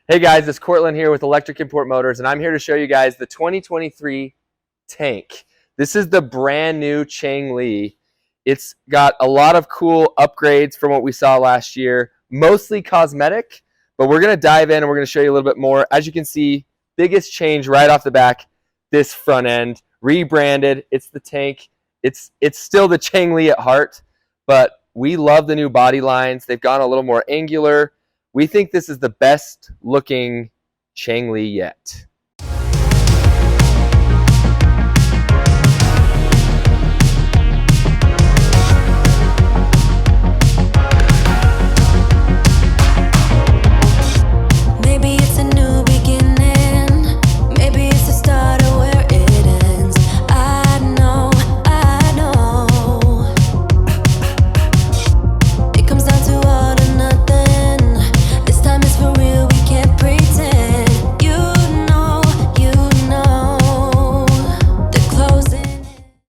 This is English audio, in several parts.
Hey guys, it's Cortland here with Electric Import Motors, and I'm here to show you guys the 2023 Tank. This is the brand new ChangLi. It's got a lot of cool upgrades from what we saw last year, mostly cosmetic, but we're going to dive in and we're going to show you a little bit more. As you can see, biggest change right off the back, this front end, rebranded. It's the Tank. It's still the ChangLi at heart, but we love the new body lines. They've gone a little more angular. We think this is the best looking ChangLi yet.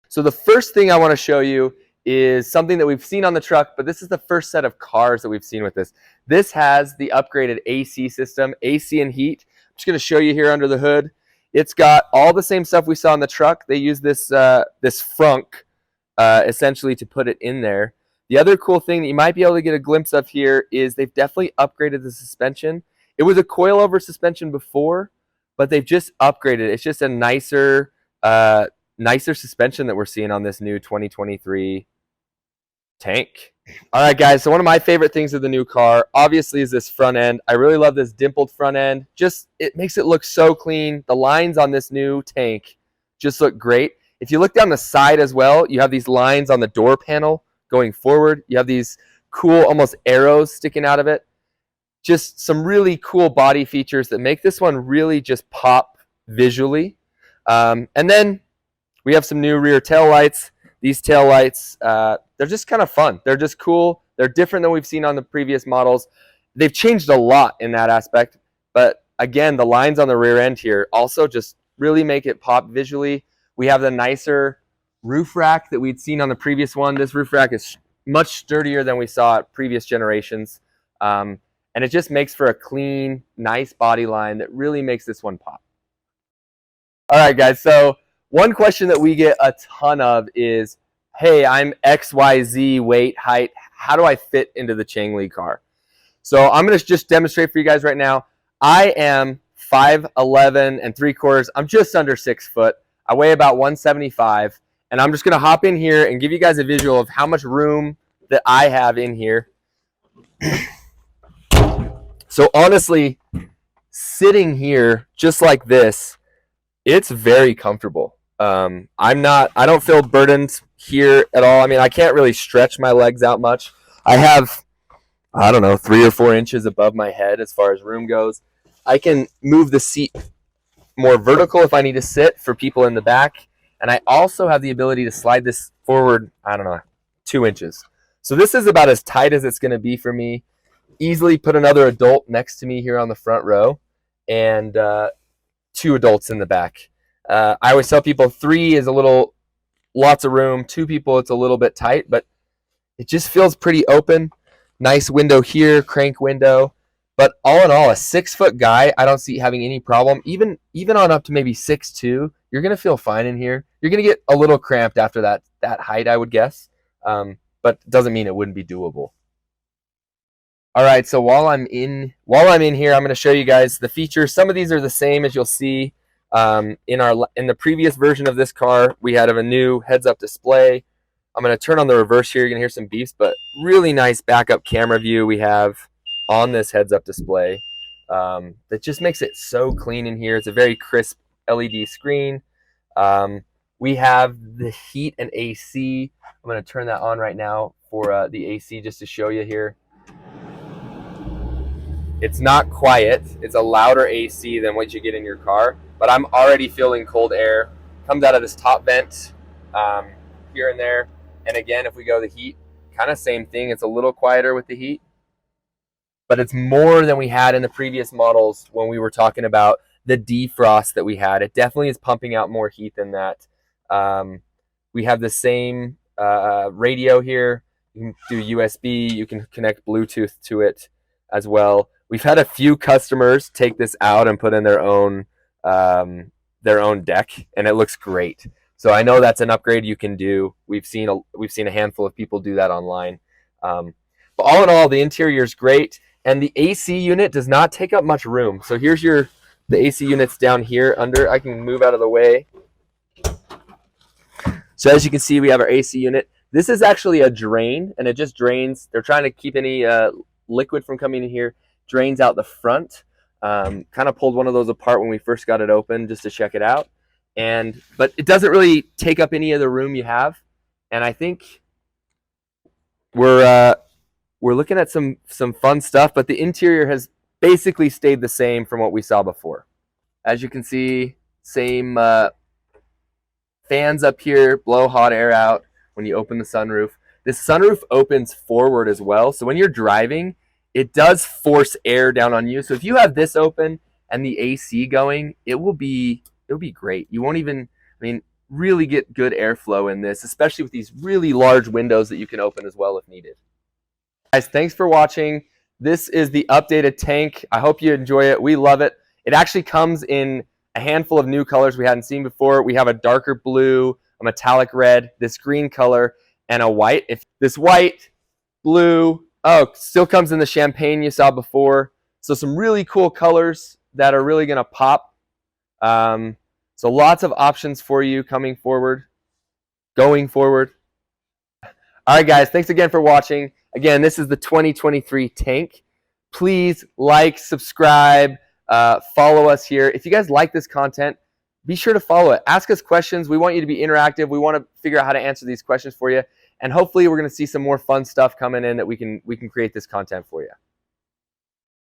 So the first thing I want to show you is something that we've seen on the truck, but this is the first set of cars that we've seen with this. This has the upgraded AC system, AC and heat. I'm just going to show you here under the hood. It's got all the same stuff we saw in the truck. They use this this frunk essentially to put it in there. The other cool thing that you might be able to get a glimpse of here is they've definitely upgraded the suspension. It was a coilover suspension before, but they've just upgraded. It's just a nicer suspension that we're seeing on this new 2023 Tank. All right, guys, so one of my favorite things of the new car, obviously, is this front end. I really love this dimpled front end. Just, it makes it look so clean. The lines on this new Tank just look great. If you look down the side as well, you have these lines on the door panel going forward. You have these cool, almost arrows sticking out of it. Just some really cool body features that make this one really just pop visually. And then we have some new rear tail lights. These tail lights, they're just kind of fun. They're just cool. They're different than we've seen on the previous models. They've changed a lot in that aspect. But again, the lines on the rear end here also just really make it pop visually. We have the nicer roof rack that we'd seen on the previous one. This roof rack is much sturdier than we saw at previous generations. And it just makes for a clean, nice body line that really makes this one pop. All right, guys, so one question that we get a ton of is, hey, I'm XYZ weight, height. How do I fit into the ChangLi car? So I'm going to just demonstrate for you guys right now. I am 5'11 and 3/4. I'm just under 6 foot. I weigh about 175. And I'm just going to hop in here and give you guys a visual of how much room that I have in here. So honestly, sitting here just like this, it's very comfortable. I don't feel burdened here at all. I mean, I can't really stretch my legs out much. I have, I don't know, 3 or 4 inches above my head as far as room goes. I can move the seat more vertical if I need to sit for people in the back. And I also have the ability to slide this forward, I don't know, 2 inches. So this is about as tight as it's going to be for me. Easily put another adult next to me here on the front row, and 2 adults in the back. I always tell people 3 is lots of room. 2 people, it's a little bit tight, but it just feels pretty open. Nice window here, crank window. But all in all, a 6-foot guy, I don't see having any problem. Even on up to maybe 6'2", you're going to feel fine in here. You're going to get a little cramped after that height, I would guess. But doesn't mean it wouldn't be doable. All right, so while I'm in here, I'm going to show you guys the features. Some of these are the same as you'll see in the previous version of this car. We had a new heads-up display. I'm going to turn on the reverse here. You're going to hear some beeps, but really nice backup camera view we have on this heads-up display. That just makes it so clean in here. It's a very crisp LED screen. We have the heat and AC. I'm going to turn that on right now for the AC just to show you here. It's not quiet. It's a louder AC than what you get in your car, but I'm already feeling cold air. Comes out of this top vent here and there. And again, if we go the heat, kind of same thing. It's a little quieter with the heat, but it's more than we had in the previous models when we were talking about the defrost that we had. It definitely is pumping out more heat than that. We have the same radio here. You can do USB. You can connect Bluetooth to it as well. We've had a few customers take this out and put in their own deck, and it looks great. So I know that's an upgrade you can do. We've seen a handful of people do that online. But all in all, the interior is great, and the AC unit does not take up much room. So here's the AC unit's down here under. I can move out of the way. So as you can see, we have our AC unit. This is actually a drain, and it just drains. They're trying to keep any liquid from coming in here. Drains out the front. Kind of pulled one of those apart when we first got it open just to check it out. But it doesn't really take up any of the room you have. And I think we're looking at some fun stuff, but the interior has basically stayed the same from what we saw before. As you can see, same fans up here, blow hot air out when you open the sunroof. This sunroof opens forward as well, so when you're driving, it does force air down on you. So if you have this open and the AC going, it'll be great. You won't even, really get good airflow in this, especially with these really large windows that you can open as well if needed. Guys, thanks for watching. This is the updated tank. I hope you enjoy it. We love it. It actually comes in a handful of new colors we hadn't seen before. We have a darker blue, a metallic red, this green color, and a white. If this white, blue, still comes in the champagne you saw before. So some really cool colors that are really going to pop. So lots of options for you going forward. All right, guys, thanks again for watching. Again, this is the 2023 tank. Please like, subscribe, follow us here. If you guys like this content, be sure to follow it. Ask us questions. We want you to be interactive. We want to figure out how to answer these questions for you. And hopefully we're going to see some more fun stuff coming in that we can create this content for you.